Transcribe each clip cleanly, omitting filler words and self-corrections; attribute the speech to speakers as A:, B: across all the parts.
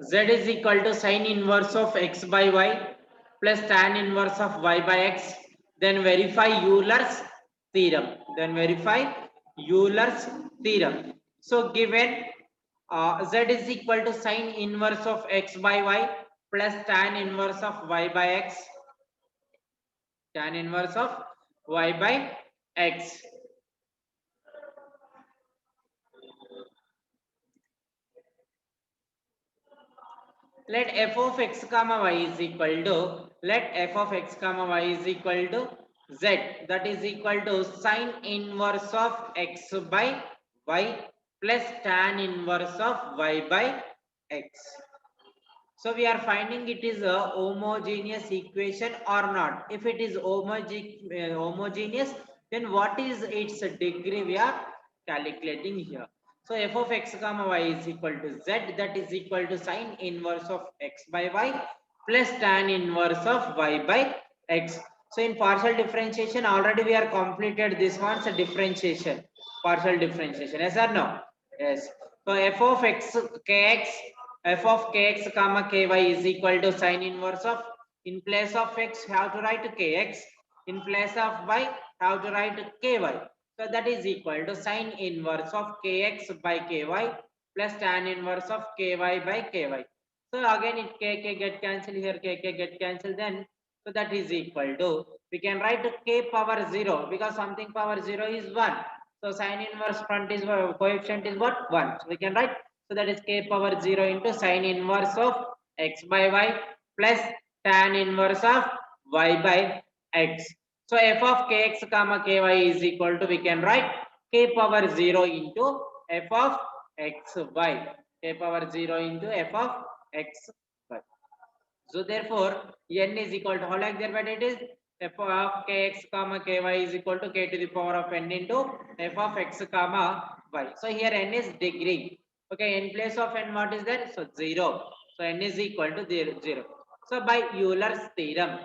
A: Z is equal to sine inverse of x by y plus tan inverse of y by x. Then verify Euler's theorem. So given Z is equal to sine inverse of x by y plus tan inverse of y by x. Tan inverse of y by x. Let f of x comma y is equal to z, that is equal to sine inverse of x by y plus tan inverse of y by x. So we are finding it is a homogeneous equation or not. If it is homogeneous, then what is its degree we are calculating here. So f of x comma y is equal to z, that is equal to sine inverse of x by y plus tan inverse of y by x. So in partial differentiation already we are completed this one's differentiation, partial differentiation, yes or no? Yes. So f of x kx, f of kx comma ky is equal to sine inverse of, in place of x have to write kx, in place of y have to write ky. So that is equal to sine inverse of kx by ky plus tan inverse of ky by ky. So again it k get cancelled here, k get cancelled, then so that is equal to, we can write k power 0 because something power 0 is 1. So sine inverse front is coefficient is what? 1. So we can write, so that is k power 0 into sine inverse of x by y plus tan inverse of y by x. So f of kx comma ky is equal to, we can write k power 0 into f of xy, k power 0 into f of xy. So therefore n is equal to, how like there, but it is f of kx comma ky is equal to k to the power of n into f of x comma y. So here n is degree. Okay, in place of n what is there? So 0. So n is equal to 0. So by Euler's theorem,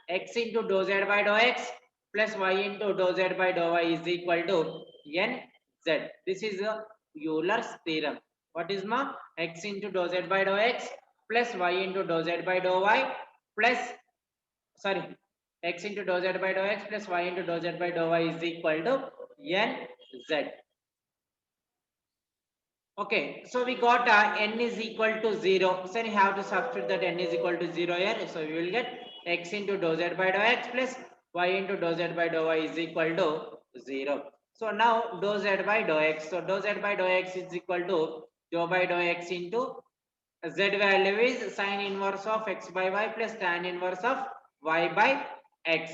A: x into dou z by dou x plus y into dou z by dou y is equal to n z. This is a Euler's theorem. What is ma? X into dou z by dou x plus y into dou z by dou y plus, sorry, x into dou z by dou x plus y into dou z by dou y is equal to n z. Okay, so we got n is equal to 0. So you have to substitute that n is equal to 0 here. So we will get x into dou z by dou x plus y into dou z by dou y is equal to 0. So now dou z by dou x. So dou z by dou x is equal to dou by dou x into z value is sine inverse of x by y plus tan inverse of y by x.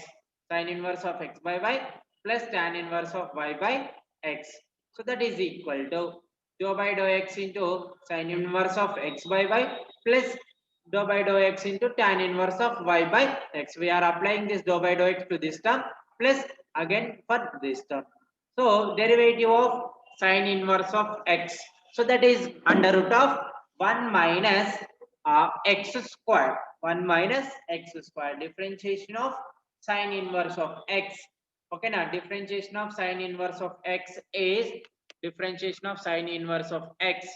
A: Sine inverse of x by y plus tan inverse of y by x. So that is equal to dou by dou x into sine inverse of x by y plus dou by dou x into tan inverse of y by x. We are applying this dou by dou x to this term plus again for this term. So derivative of sine inverse of x. So that is under root of 1 minus x square. 1 minus x square. Differentiation of sine inverse of x. Okay, now differentiation of sine inverse of x is, differentiation of sine inverse of x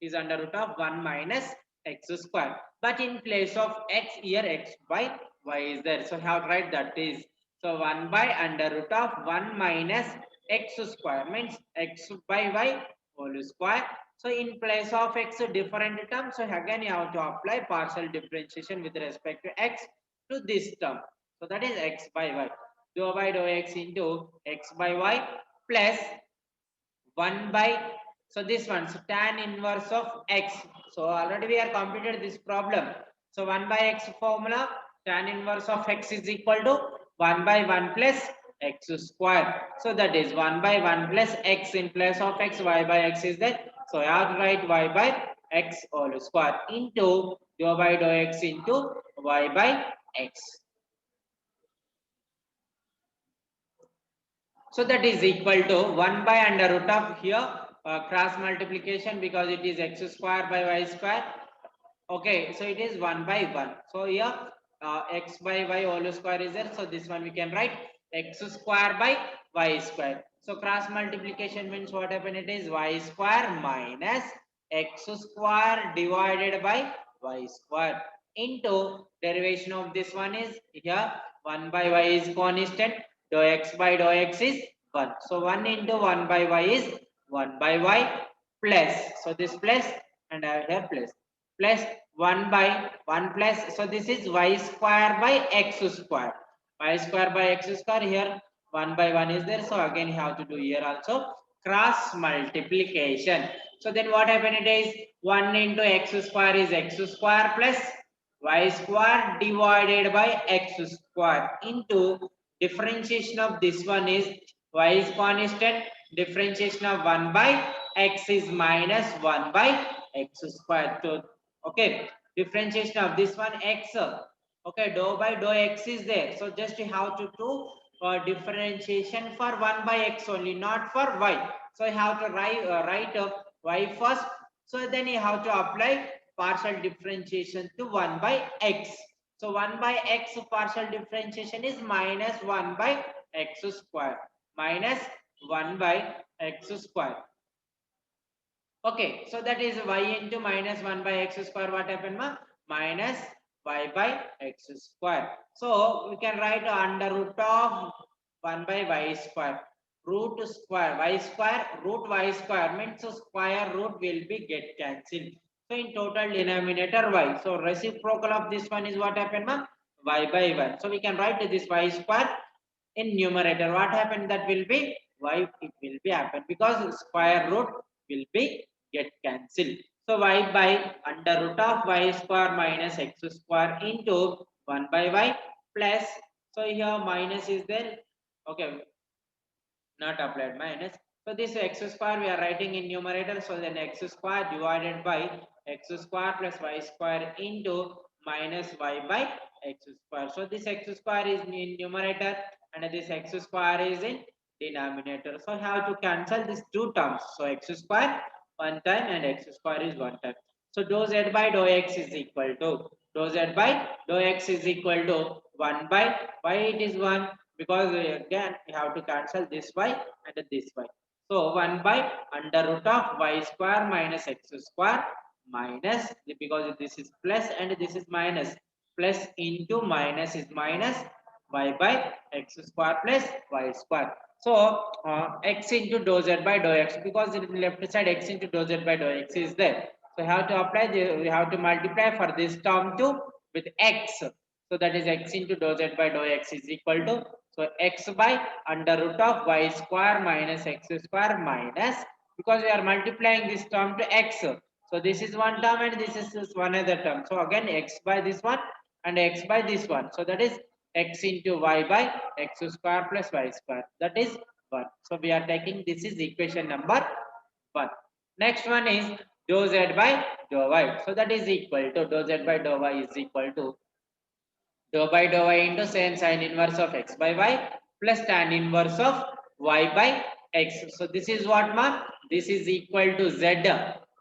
A: is under root of 1 minus x square. But in place of x here, x by y is there. So have to write that is, so 1 by under root of 1 minus x square means x by y whole square. So in place of x different term, so again you have to apply partial differentiation with respect to x to this term. So that is x by y. Dou by dou x into x by y plus 1 by, so this one, so tan inverse of x. So already we are completed this problem. So 1 by x formula, tan inverse of x is equal to 1 by 1 plus x square. So that is 1 by 1 plus x, in place of x, y by x is that. So I have to write y by x whole square into dou by dou x into y by x. So that is equal to 1 by under root of here cross multiplication, because it is x square by y square. Okay, so it is 1 by 1. So here x by y whole square is there. So this one we can write x square by y square. So cross multiplication means what happened? It is y square minus x square divided by y square into derivation of this one is here 1 by y is constant, dou x by dou x is 1. So 1 into 1 by y is 1 by y plus, so this plus and I have here plus 1 by 1 plus, so this is y square by x square, y square by x square, here 1 by 1 is there, so again you have to do here also cross multiplication. So then what happened, it is 1 into x square is x square plus y square divided by x square into differentiation of this one is y is constant, differentiation of 1 by x is minus 1 by x square. So okay, differentiation of this one x, okay, dou by dou x is there, so just you have to do differentiation for 1 by x only, not for y. So you have to write y first, so then you have to apply partial differentiation to 1 by x. So 1 by x partial differentiation is minus 1 by x square, minus 1 by x square. Okay, so that is y into minus 1 by x square, what happened ma? Minus y by x square. So we can write under root of 1 by y square. Root square y square, root y square means so square root will be get cancelled. So in total denominator y. So reciprocal of this one is what happened ma? Y by 1. So we can write this y square in numerator. What happened, that will be y, it will be happen because square root will be get cancelled. So y by under root of y square minus x square into 1 by y plus, so here minus is there, okay, not applied minus. So this x square we are writing in numerator, so then x square divided by x square plus y square into minus y by x square. So this x square is in numerator and this x square is in denominator. So have to cancel these two terms. So x square one time and x square is one time. So dou z by dou x is equal to, dou z by dou x is equal to 1 by, why it is 1? Because again you have to cancel this y and this y. So 1 by under root of y square minus x square minus, because this is plus and this is minus, plus into minus is minus y by x square plus y square. So x into dou z by dou x, because in the left side x into dou z by dou x is there. So we have to apply the, we have to multiply for this term too with x. So that is x into dou z by dou x is equal to, so x by under root of y square minus x square minus, because we are multiplying this term to x. So this is one term and this is one other term. So again x by this one and x by this one. So that is x into y by x square plus y square. That is 1. So we are taking, this is equation number 1. Next one is dou z by dou y. So that is equal to, dou z by dou y is equal to dou by dou y into sin inverse of x by y plus tan inverse of y by x. So this is what ma? This is equal to z.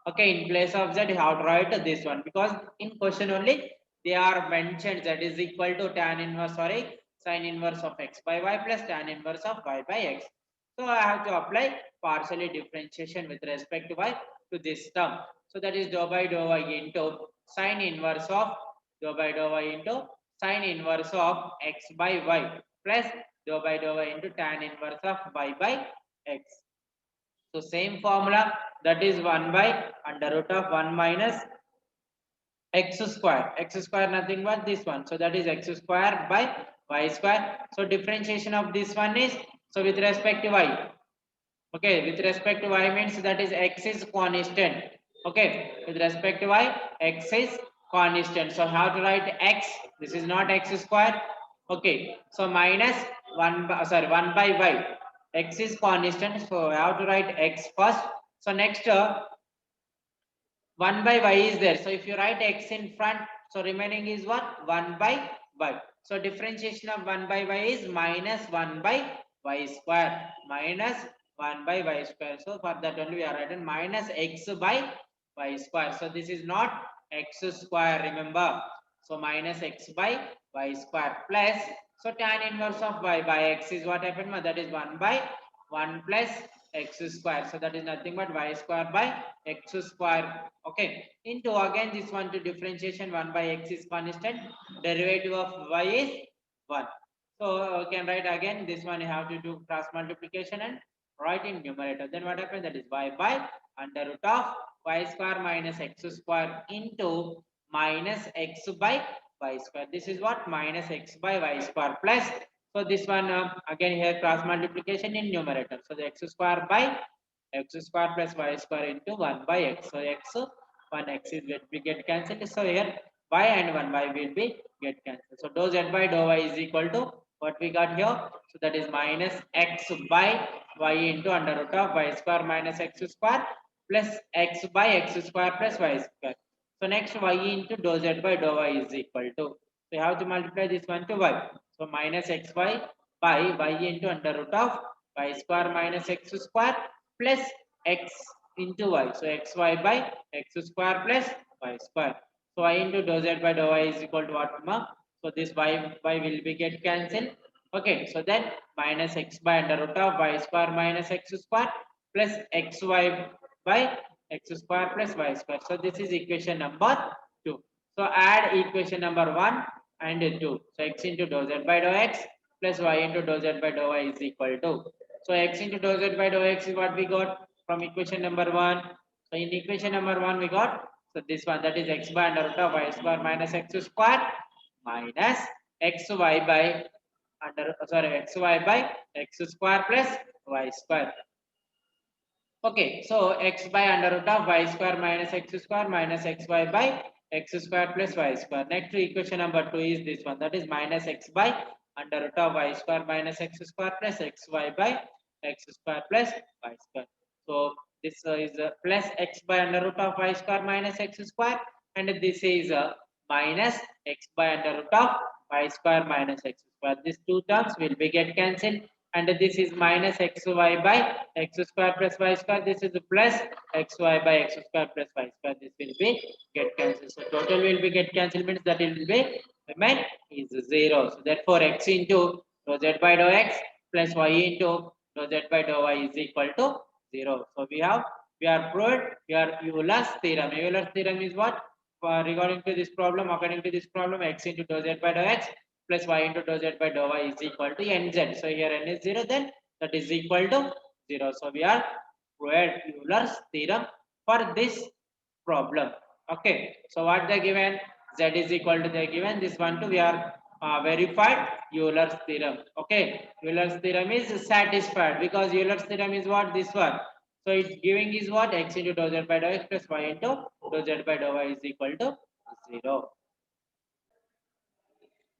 A: Okay, in place of z you have to write this one, because in question only they are mentioned z is equal to tan inverse, sorry, sin inverse of x by y plus tan inverse of y by x. So I have to apply partially differentiation with respect to y to this term. So that is dou by dou y into sin inverse of, dou by dou y into sin inverse of x by y plus dou by dou y into tan inverse of y by x. So same formula, that is 1 by under root of 1 minus x square. X square nothing but this one. So that is x square by y square. So differentiation of this one is, so with respect to y. Okay, with respect to y means that is x is constant. Okay, with respect to y, x is constant. So how to write x? This is not x square. Okay, so minus 1 by, sorry, 1 by y. X is constant, so I have to write x first. So next 1 by y is there. So if you write x in front, so remaining is what? 1 by y. So differentiation of 1 by y is minus 1 by y square, minus 1 by y square. So for that only we are writing minus x by y square. So this is not x square, remember. So minus x by y square plus, so tan inverse of y by x is what happened? That is 1 by 1 plus x square. So that is nothing but y square by x square. Okay. Into again this one to differentiation 1 by x is constant. Derivative of y is 1. So we can write again this one you have to do cross multiplication and write in numerator. Then what happens? That is y by under root of y square minus x square into minus x by y square. This is what? Minus x by y square plus. So this one again here cross multiplication in numerator. So the x square by x square plus y square into 1 by x. So x 1 x is will get cancelled. So here y and 1 y will be get cancelled. So dou z by dou y is equal to what we got here. So that is minus x by y into under root of y square minus x square plus x by x square plus y square. So next y into dou z by dou y is equal to. So you have to multiply this one to y. So minus xy by y into under root of y square minus x square plus x into y. So xy by x square plus y square. So y into dou z by dou y is equal to what, ma? So this y will be get cancelled. Okay, so then minus x by under root of y square minus x square plus xy by x square plus y square. So this is equation number 2. So add equation number 1 and 2. So x into dou z by dou x plus y into dou z by dou y is equal to. So x into dou z by dou x is what we got from equation number 1. So in equation number 1 we got, so this one, that is x by under root of y square minus x square minus xy by under xy by x square plus y square. Okay, so x by under root of y square minus x square minus xy by x square plus y square. Next equation number 2 is this one, that is minus x by under root of y square minus x square plus xy by x square plus y square. So this is plus x by under root of y square minus x square, and this is minus x by under root of y square minus x square. These two terms will be get cancelled, and this is minus xy by x square plus y square. This is plus xy by x square plus y square. This will be get cancelled. So total will be get cancelled, means that it will be remain is 0. So therefore x into dou z by dou x plus y into dou z by dou y is equal to 0. So we are proved your Euler's theorem. Euler's theorem is what? Regarding to this problem, according to this problem, x into dou z by dou x plus y into dou z by dou y is equal to nz. So here n is 0, then that is equal to 0. So we are proved Euler's theorem for this problem. Okay. So what they given? Z is equal to they given this one to we are verified Euler's theorem. Okay. Euler's theorem is satisfied because Euler's theorem is what? This one. So it's giving is what? X into dou z by dou x plus y into dou z by dou y is equal to 0.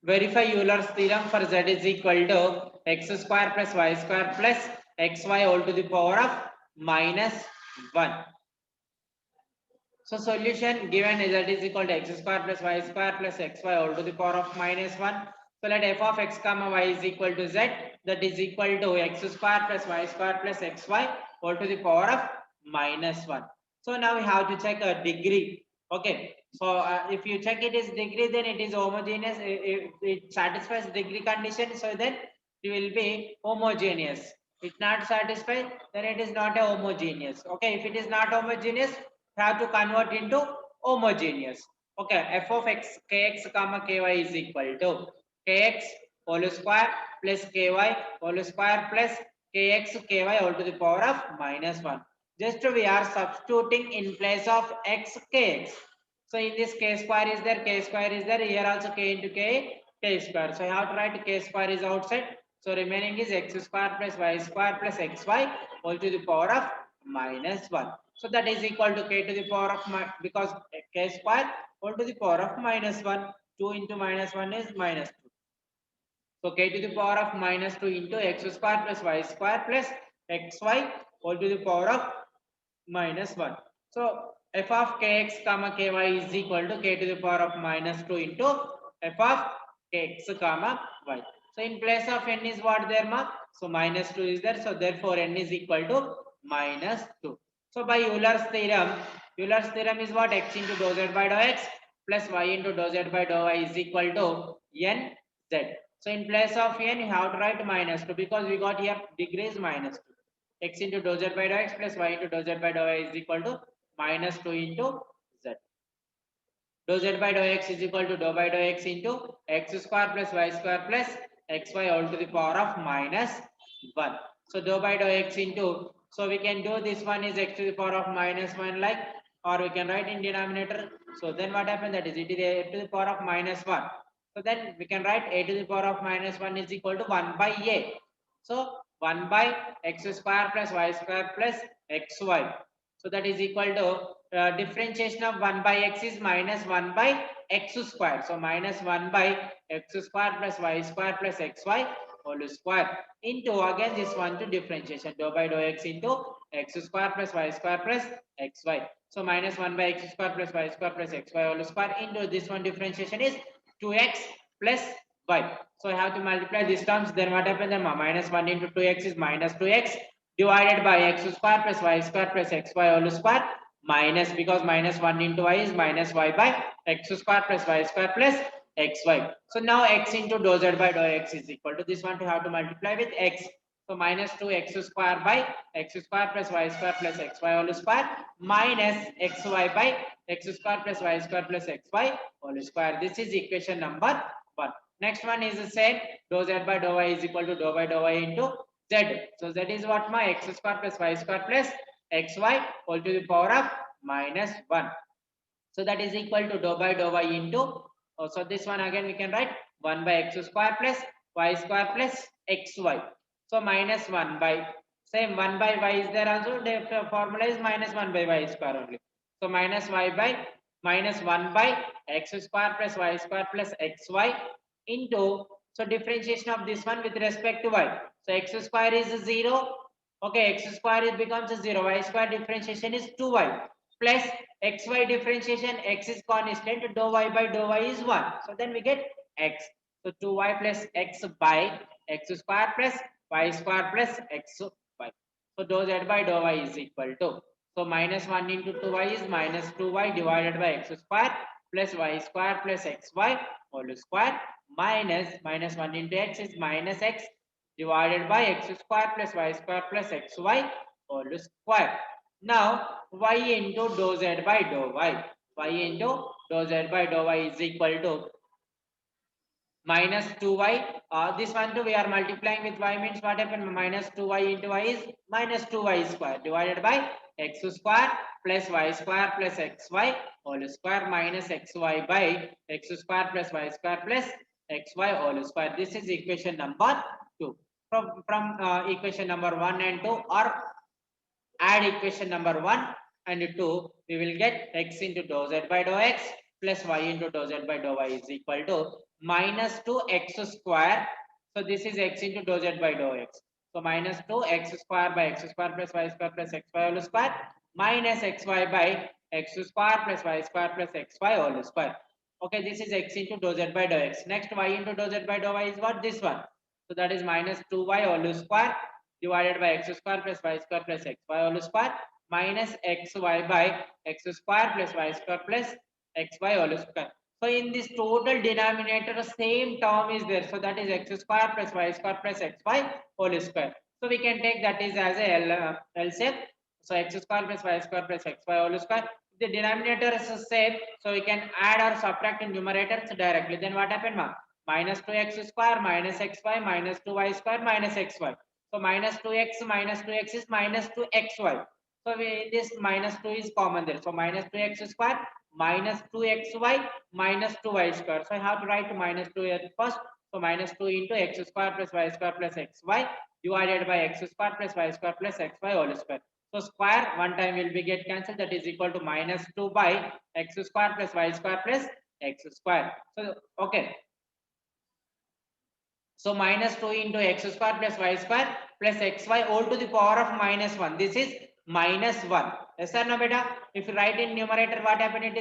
A: Verify Euler's theorem for z is equal to x square plus y square plus xy all to the power of minus 1. So solution given is z is equal to x square plus y square plus xy all to the power of minus 1. So let f of x comma y is equal to z, that is equal to x square plus y square plus xy all to the power of minus 1. So now we have to check a degree. Okay, so if you check it is degree, then it is homogeneous. If it satisfies degree condition, so then it will be homogeneous. If not satisfied, then it is not a homogeneous. Okay, if it is not homogeneous, have to convert into homogeneous. Okay, f of x kx comma ky is equal to kx whole square plus ky whole square plus kx ky all to the power of minus 1. Just we are substituting in place of x kx. So in this k square is there, k square is there, here also k into k square. So I have to write k square is outside. So remaining is x square plus y square plus xy all to the power of minus 1. So that is equal to k to the power of because k square all to the power of minus 1. 2 into minus 1 is minus 2. So k to the power of minus 2 into x square plus y square plus xy all to the power of minus 1. So f of kx comma ky is equal to k to the power of minus 2 into f of kx comma y. So in place of n is what there, ma? So minus 2 is there. So therefore n is equal to minus 2. So by Euler's theorem is what? X into dou z by dou x plus y into dou z by dou y is equal to n z. So in place of n, you have to write minus 2 because we got here degree is minus 2. x into dou z by dou x plus y into dou z by dou y is equal to minus 2 into z. Dou z by dou x is equal to dou by dou x into x square plus y square plus xy all to the power of minus 1. So dou by dou x into, so we can do this one is x to the power of minus 1 like, or we can write in denominator. So then what happens, that is it is a to the power of minus 1. So then we can write a to the power of minus 1 is equal to 1 by a. So 1 by x square plus y square plus xy. So that is equal to differentiation of 1 by x is minus 1 by x square. So minus 1 by x square plus y square plus xy whole square into again this one to differentiation dou by dou x into x square plus y square plus xy. So minus 1 by x square plus y square plus xy whole square into this one differentiation is 2x plus y. So I have to multiply these terms. Then what happens? Then minus 1 into 2x is minus 2x divided by x square plus y square plus xy whole square minus, because minus 1 into y is minus y by x square plus y square plus xy. So now x into dou z by dou x is equal to this one to have to multiply with x. So minus 2x square by x square plus y square plus xy whole square minus xy by x square plus y square plus xy whole square. This is equation number 1. Next one is the same, dou z by dou y is equal to dou by dou y into z. So z is what, my x square plus y square plus xy whole to the power of minus 1. So that is equal to dou by dou y into, so this one again we can write 1 by x square plus y square plus xy. So minus 1 by, same 1 by y is there also, the formula is minus 1 by y square only. So minus y by minus 1 by x square plus y square plus xy into, so differentiation of this one with respect to y. So x square is 0. Okay, x square it becomes a 0. Y square differentiation is 2y plus xy differentiation, x is constant, dou y by dou y is 1. So then we get x. So 2y plus x by x square plus y square plus xy. So dou z by dou y is equal to, so minus 1 into 2y is minus 2y divided by x square plus y square plus xy whole square minus minus 1 into x is minus x divided by x square plus y square plus xy whole square. Now y into dou z by dou y. Y into dou z by dou y is equal to minus 2y. This one too we are multiplying with y, means what happened? Minus 2y into y is minus 2y square divided by x square plus y square plus xy whole square minus xy by x square plus y square plus xy whole square. This is equation number 2. From equation number 1 and 2, or add equation number 1 and 2, we will get x into dou z by dou x plus y into dou z by dou y is equal to minus 2x square. So this is x into dou z by dou x. So minus 2x square by x square plus y square plus xy whole square minus xy by x square plus y square plus xy whole square. Okay, this is x into dou z by dou x. Next, y into dou z by dou y is what? This one. So that is minus 2y whole square divided by x square plus y square plus xy whole square minus xy by x square plus y square plus xy whole square. So in this total denominator, same term is there. So that is x square plus y square plus xy whole square. So we can take that is as a LCM. So x square plus y square plus xy whole square. The denominator is the same, so we can add or subtract in numerators directly. Then what happened, ma? Minus 2x square minus xy minus 2y square minus xy. So minus 2x is minus 2xy. So this minus 2 is common there. So minus 2x square minus 2xy minus 2y square. So I have to write minus 2 at first. So minus 2 into x square plus y square plus xy divided by x square plus y square plus xy whole square. So square one time will be get cancelled, that is equal to minus 2 by x square plus y square plus x square. So okay. So minus 2 into x square plus y square plus xy all to the power of minus 1. This is minus 1. Yes or no, beta? If you write in numerator, what happened? It is